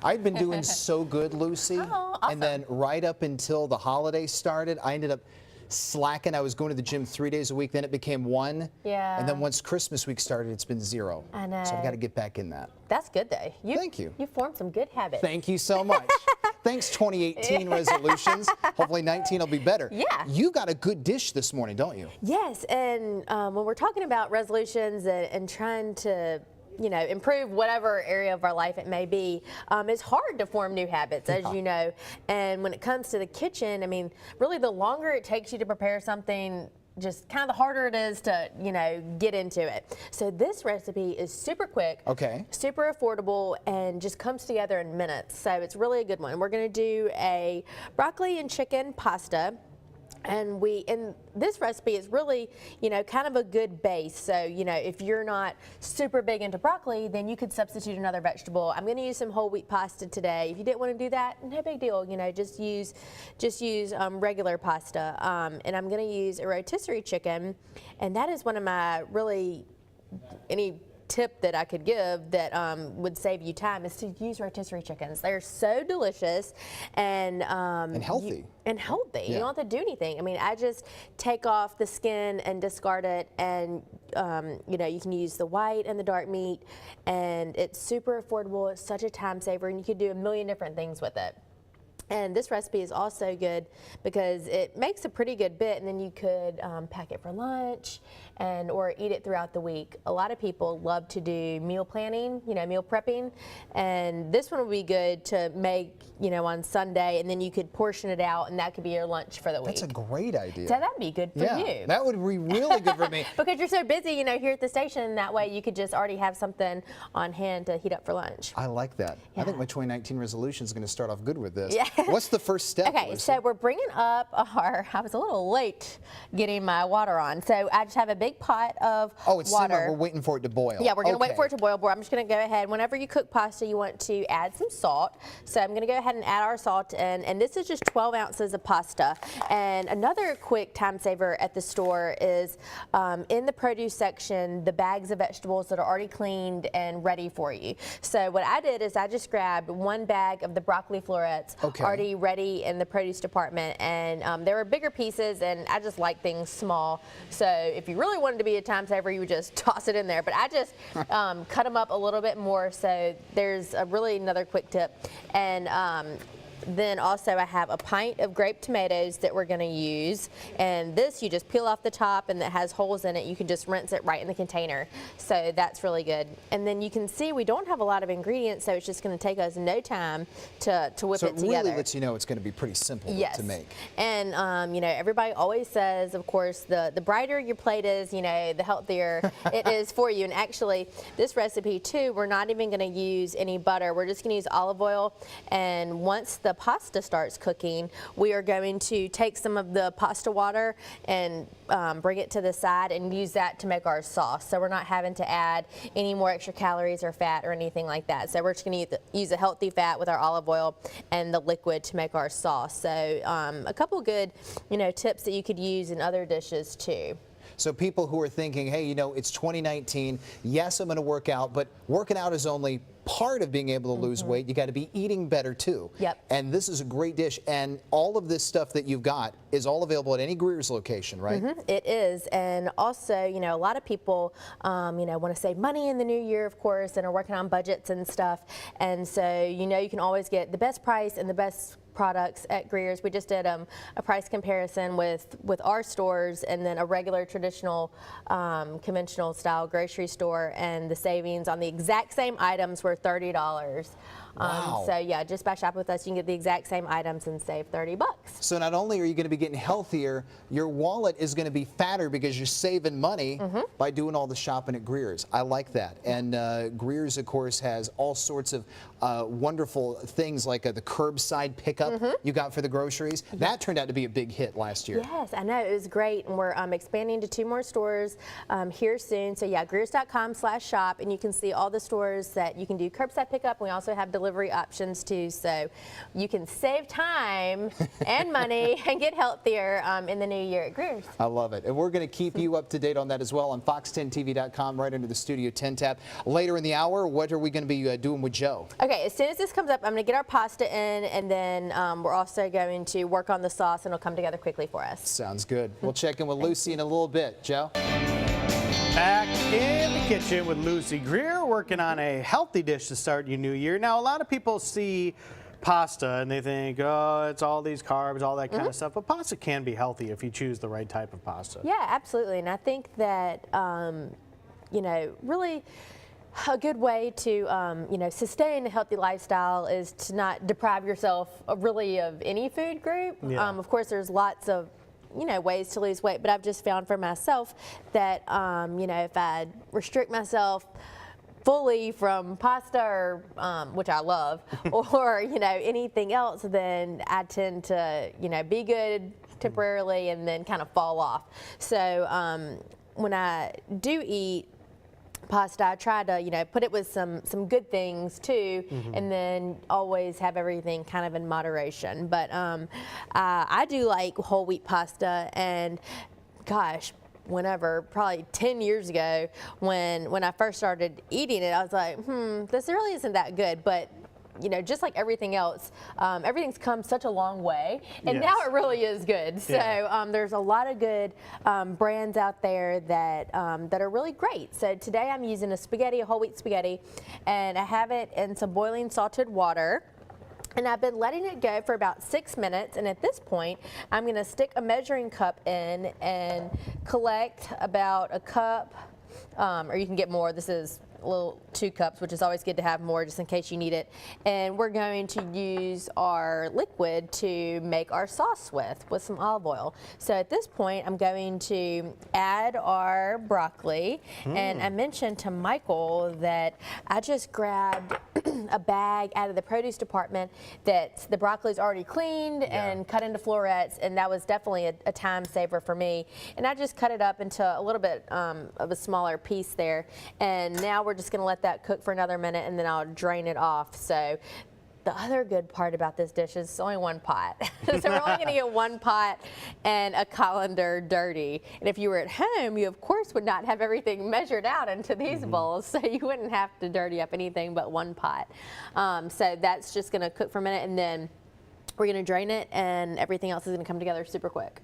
I'd been doing so good, Lucy. Oh, awesome. And then right up until the holidays started, I ended up slacking. I was going to the gym 3 days a week, then it became 1. Yeah. And then once Christmas week started, it's been 0. I know. So I've got to get back in that. That's good, though. Thank you. You formed some good habits. Thank you so much. Thanks, 2018 resolutions. Hopefully 19 will be better. Yeah. You got a good dish this morning, don't you? Yes, and when we're talking about resolutions and trying to improve whatever area of our life it may be, it's hard to form new habits, as you know. And when it comes to the kitchen, I mean, really the longer it takes you to prepare something, just kind of the harder it is to, get into it. So this recipe is super quick, super affordable, and just comes together in minutes. So it's really a good one. We're going to do a broccoli and chicken pasta. And in this recipe is really, kind of a good base. So, if you're not super big into broccoli, then you could substitute another vegetable. I'm going to use some whole wheat pasta today. If you didn't want to do that, no big deal. Just use regular pasta. And I'm going to use a rotisserie chicken, and that is one of my any tip that I could give that would save you time is to use rotisserie chickens. They're so delicious and healthy. Yeah. You don't have to do anything. I mean, I just take off the skin and discard it, and you can use the white and the dark meat, and it's super affordable. It's such a time saver, and you could do a million different things with it. And this recipe is also good because it makes a pretty good bit, and then you could pack it for lunch or eat it throughout the week. A lot of people love to do meal planning, meal prepping, and this one would be good to make, on Sunday, and then you could portion it out, and that could be your lunch for the week. That's a great idea. So that'd be good for you. That would be really good for me. Because you're so busy, here at the station, that way you could just already have something on hand to heat up for lunch. I like that. Yeah. I think my 2019 resolution is going to start off good with this. Yeah. What's the first step? Okay, Lucy? so we're bringing up I was a little late getting my water on. So I just have a big pot of water. Simmer. We're waiting for it to boil. Yeah, we're going to wait for it to boil. I'm just going to go ahead. Whenever you cook pasta, you want to add some salt. So I'm going to go ahead and add our salt in. And this is just 12 ounces of pasta. And another quick time saver at the store is in the produce section, the bags of vegetables that are already cleaned and ready for you. So what I did is I just grabbed 1 bag of the broccoli florets already ready in the produce department, and there were bigger pieces, and I just like things small. So if you really wanted to be a time saver, you would just toss it in there, but I just cut them up a little bit more. So there's another quick tip. And then also I have a pint of grape tomatoes that we're going to use, and this you just peel off the top, and it has holes in it. You can just rinse it right in the container, so that's really good. And then you can see we don't have a lot of ingredients, so it's just going to take us no time to whip it together. So it really lets you know it's going to be pretty simple to make. And everybody always says, of course, the brighter your plate is, the healthier it is for you. And actually, this recipe too, we're not even going to use any butter. We're just going to use olive oil, and once the pasta starts cooking, we are going to take some of the pasta water and bring it to the side and use that to make our sauce. So we're not having to add any more extra calories or fat or anything like that. So we're just going to use a healthy fat with our olive oil and the liquid to make our sauce. So a couple good, tips that you could use in other dishes too. So people who are thinking, hey, it's 2019, yes, I'm going to work out, but working out is only part of being able to lose weight. You got to be eating better too. Yep. And this is a great dish, and all of this stuff that you've got is all available at any Greer's location, right? It is. And also, a lot of people, want to save money in the new year, of course, and are working on budgets and stuff. And so, you can always get the best price and the best products at Greer's. We just did a price comparison with our stores and then a regular traditional conventional style grocery store, and the savings on the exact same items were $30. Wow. So yeah, just by shopping with us, you can get the exact same items and save $30. So not only are you going to be getting healthier, your wallet is going to be fatter because you're saving money by doing all the shopping at Greer's. I like that. And Greer's, of course, has all sorts of wonderful things like the curbside pickup you got for the groceries. That turned out to be a big hit last year. Yes, I know. It was great. And we're expanding to 2 more stores here soon. So yeah, Greers.com/shop, and you can see all the stores that you can do curbside pickup. We also have delivery options too, so you can save time and money and get healthier in the new year at Greer's. I love it. And we're going to keep you up to date on that as well on fox10tv.com right under the Studio 10 tab. Later in the hour, what are we going to be doing with Joe? Okay. Okay, as soon as this comes up, I'm going to get our pasta in, and then we're also going to work on the sauce, and it'll come together quickly for us. Sounds good. We'll check in with Lucy in a little bit. Joe? Back in the kitchen with Lucy Greer, working on a healthy dish to start your new year. Now, a lot of people see pasta and they think, oh, it's all these carbs, all that kind of stuff. But pasta can be healthy if you choose the right type of pasta. Yeah, absolutely. And I think that, you know, really a good way to, you know, sustain a healthy lifestyle is to not deprive yourself of really of any food group. Yeah. Of course, there's lots of, you know, ways to lose weight, but I've just found for myself that, you know, if I restrict myself fully from pasta or, which I love, or, you know, anything else, then I tend to, you know, be good temporarily and then kind of fall off. So when I do eat pasta, I try to, you know, put it with some good things too, and then always have everything kind of in moderation. But I do like whole wheat pasta, and gosh, whenever, probably 10 years ago, when I first started eating it, I was like, this really isn't that good. But you know, just like everything else, everything's come such a long way, and now it really is good. So there's a lot of good brands out there that that are really great. So today I'm using a whole wheat spaghetti, and I have it in some boiling salted water. And I've been letting it go for about 6 minutes, and at this point, I'm going to stick a measuring cup in and collect about a cup, or you can get more. This is a little 2 cups, which is always good to have more just in case you need it. And we're going to use our liquid to make our sauce with some olive oil. So at this point, I'm going to add our broccoli. And I mentioned to Michael that I just grabbed a bag out of the produce department that the broccoli is already cleaned and cut into florets, and that was definitely a time saver for me. And I just cut it up into a little bit of a smaller piece there. And now we're just going to let that cook for another minute, and then I'll drain it off. So the other good part about this dish is it's only 1 pot. So we're only going to get 1 pot and a colander dirty. And if you were at home, you of course would not have everything measured out into these bowls, so you wouldn't have to dirty up anything but 1 pot. So that's just going to cook for a minute, and then we're going to drain it, and everything else is going to come together super quick.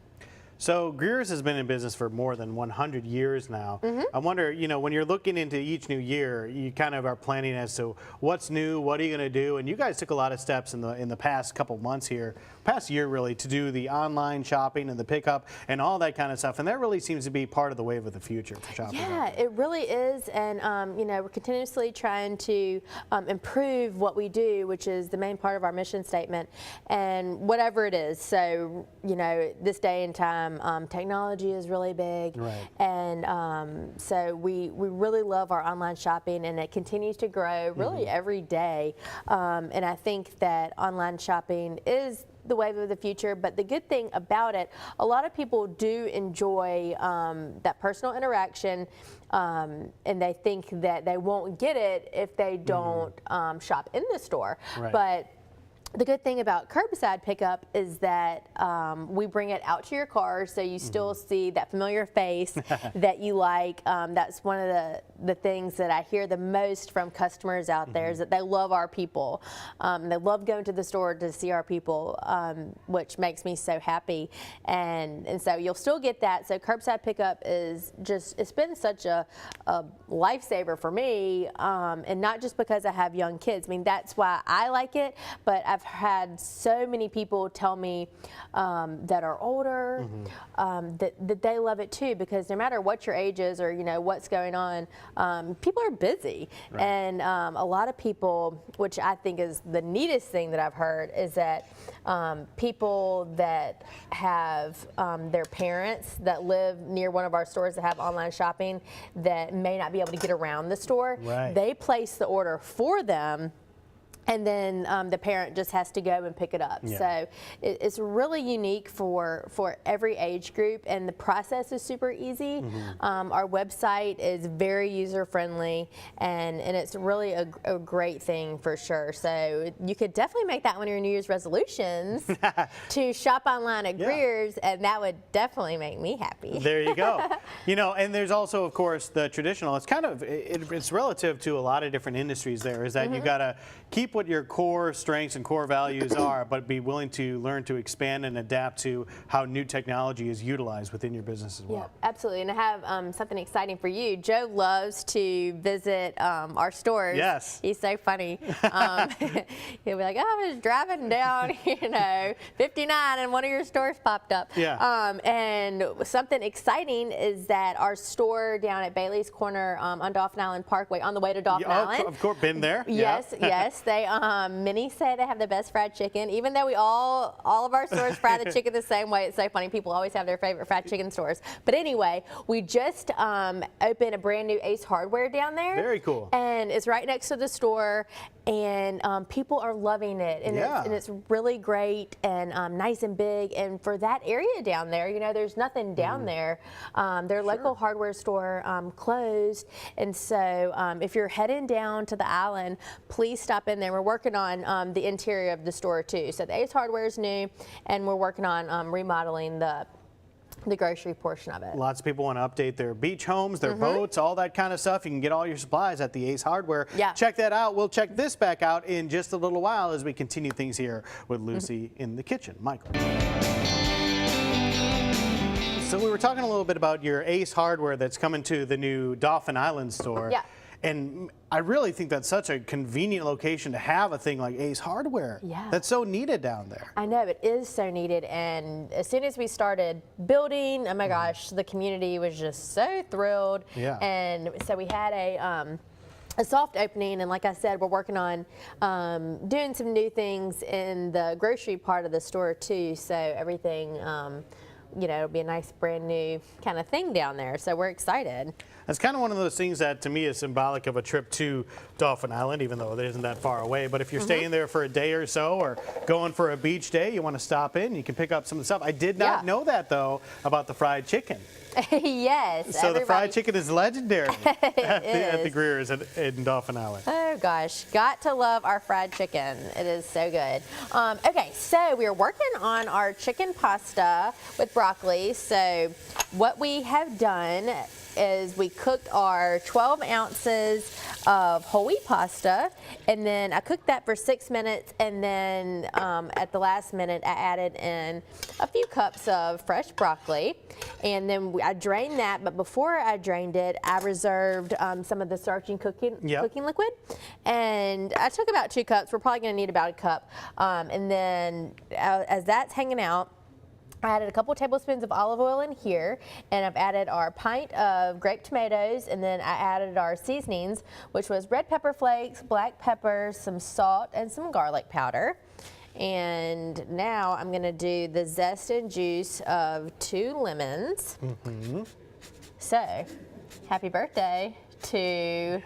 So Greer's has been in business for more than 100 years now. I wonder, you know, when you're looking into each new year, you kind of are planning as to what's new, what are you going to do? And you guys took a lot of steps in the past couple months here, past year really, to do the online shopping and the pickup and all that kind of stuff. And that really seems to be part of the wave of the future for shopping. Yeah, it really is. And, you know, we're continuously trying to improve what we do, which is the main part of our mission statement, and whatever it is. So, you know, this day and time, technology is really big, and so we really love our online shopping, and it continues to grow really every day. And I think that online shopping is the wave of the future, but the good thing about it, a lot of people do enjoy that personal interaction, and they think that they won't get it if they don't shop in the store. But the good thing about curbside pickup is that we bring it out to your car, so you still see that familiar face that you like. That's one of the things that I hear the most from customers out there, is that they love our people. They love going to the store to see our people, which makes me so happy. And so you'll still get that. So curbside pickup is just, it's been such a lifesaver for me, and not just because I have young kids. I mean, that's why I like it, but I've had so many people tell me that are older that they love it too, because no matter what your age is or, you know, what's going on, people are busy. And a lot of people, which I think is the neatest thing that I've heard, is that people that have their parents that live near one of our stores that have online shopping that may not be able to get around the store, they place the order for them, and then the parent just has to go and pick it up. So it's really unique for every age group, and the process is super easy. Our website is very user-friendly, and it's really a great thing for sure. So you could definitely make that one of your New Year's resolutions to shop online at Greer's, and that would definitely make me happy. There you go. You know, and there's also, of course, the traditional. It's kind of, it's relative to a lot of different industries there, is that you got to keep what your core strengths and core values are, but be willing to learn to expand and adapt to how new technology is utilized within your business as well. Yeah, absolutely. And I have something exciting for you. Joe loves to visit our stores. Yes. He's so funny. He'll be like, oh, I was driving down, 59 and one of your stores popped up. Yeah. And something exciting is that our store down at Bailey's Corner on Dauphin Island Parkway, on the way to Dauphin Island. Of course, been there. Yes, yes. They many say they have the best fried chicken. Even though we all of our stores fry the chicken the same way, it's so funny. People always have their favorite fried chicken stores. But anyway, we just opened a brand new Ace Hardware down there. Very cool. And it's right next to the store, and people are loving it, and, it's really great and nice and big. And for that area down there, there's nothing down there. Their local hardware store closed, and so if you're heading down to the island, please stop in there. We're working on the interior of the store too. So the Ace Hardware is new, and we're working on remodeling the grocery portion of it. Lots of people want to update their beach homes, their boats, all that kind of stuff. You can get all your supplies at the Ace Hardware. Yeah. Check that out. We'll check this back out in just a little while as we continue things here with Lucy in the kitchen. Michael. So we were talking a little bit about your Ace Hardware that's coming to the new Dauphin Island store. Yeah. And I really think that's such a convenient location to have a thing like Ace Hardware. Yeah. That's so needed down there. I know, it is so needed. And as soon as we started building, oh my gosh, the community was just so thrilled. Yeah. And so we had a soft opening, and like I said, we're working on doing some new things in the grocery part of the store too. So everything, it'll be a nice brand new kind of thing down there. So we're excited. That's kind of one of those things that to me is symbolic of a trip to Dauphin Island, even though it isn't that far away. But if you're staying there for a day or so, or going for a beach day, you want to stop in, you can pick up some of the stuff. I did not know that, though, about the fried chicken. Yes. So the fried chicken is legendary at the Greer's in Dauphin Island. Oh gosh, got to love our fried chicken. It is so good. Okay, so we're working on our chicken pasta with broccoli. So what we have done is we cooked our 12 ounces of whole wheat pasta, and then I cooked that for 6 minutes, and then at the last minute I added in a few cups of fresh broccoli, and then I drained that. But before I drained it, I reserved some of the starchy cooking liquid, and I took about 2 cups. We're probably going to need about a cup, and then as that's hanging out, I added a couple tablespoons of olive oil in here, and I've added our pint of grape tomatoes, and then I added our seasonings, which was red pepper flakes, black pepper, some salt, and some garlic powder. And now I'm going to do the zest and juice of 2 lemons. So, happy birthday to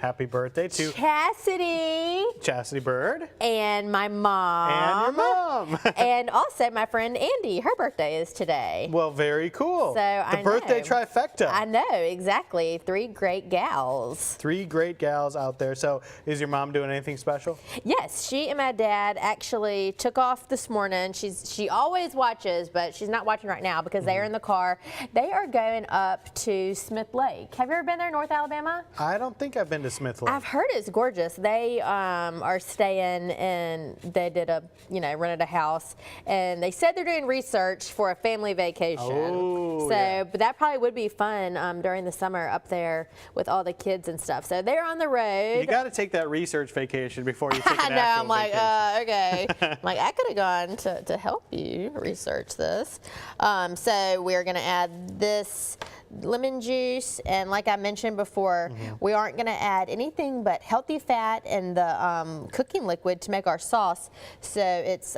Chastity Bird and my mom and your mom and also my friend Andy. Her birthday is today. Well, very cool. So the birthday trifecta. I know, exactly. 3 great gals. 3 great gals out there. So is your mom doing anything special? Yes, she and my dad actually took off this morning. She always watches, but she's not watching right now because they're in the car. They are going up to Smith Lake. Have you ever been there, North Alabama? I don't think I've been to Smith Lake. I've heard it's gorgeous. They are staying, and they did rented a house, and they said they're doing research for a family vacation. Oh, but that probably would be fun during the summer up there with all the kids and stuff. So they're on the road. You got to take that research vacation before you take an I know. actual I'm like, vacation. okay. I'm like, I could have gone to help you research this. So we're gonna add this lemon juice, and like I mentioned before, we aren't going to add anything but healthy fat and the cooking liquid to make our sauce. So it's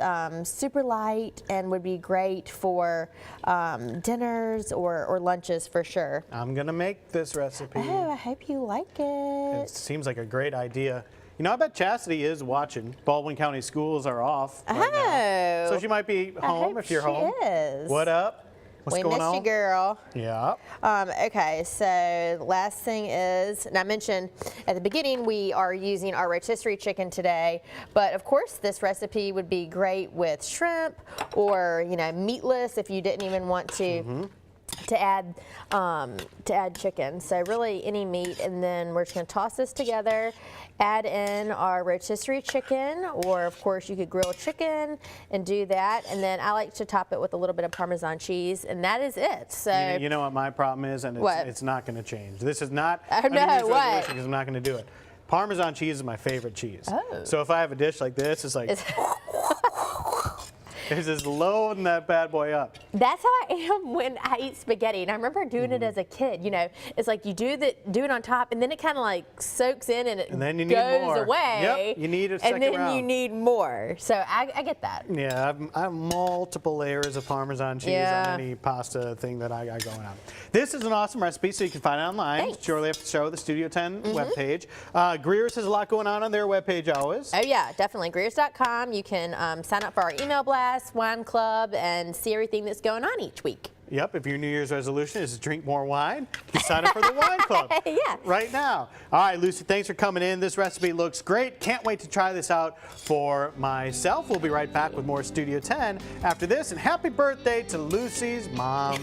super light and would be great for dinners or lunches for sure. I'm going to make this recipe. Oh, I hope you like it. It seems like a great idea. You know, I bet Chastity is watching. Baldwin County schools are off right now. So she might be home if you're home. Is. What up? What's going on? We missed you, girl. Yeah. Okay, so last thing is, and I mentioned at the beginning, we are using our rotisserie chicken today, but of course this recipe would be great with shrimp or, meatless if you didn't even want to to add chicken. So really any meat, and then we're just going to toss this together, add in our rotisserie chicken, or of course you could grill chicken and do that. And then I like to top it with a little bit of Parmesan cheese, and that is it. So You know what my problem is, and it's not going to change. This is not Oh, a New no, Year's what? resolution because I'm not going to do it. Parmesan cheese is my favorite cheese. Oh. So if I have a dish like this, it's like it's just loading that bad boy up. That's how I am when I eat spaghetti, and I remember doing it as a kid. You know, it's like you do it on top, and then it kind of like soaks in, and it then you need goes more. away. Yep, you need a second and then round. you need more. So I get that. Yeah, I have multiple layers of Parmesan cheese Yeah. on any pasta thing that I got going on. This is an awesome recipe, so you can find it online. Thanks. Shortly after the show, the Studio 10 webpage. Greer's has a lot going on their webpage always. Oh yeah, definitely. Greers.com. You can sign up for our email blast, wine club, and see everything that's going on each week. Yep, if your New Year's resolution is to drink more wine, you can sign up for the wine club Yeah. right now. All right, Lucy, thanks for coming in. This recipe looks great. Can't wait to try this out for myself. We'll be right back with more Studio 10 after this. And happy birthday to Lucy's mom.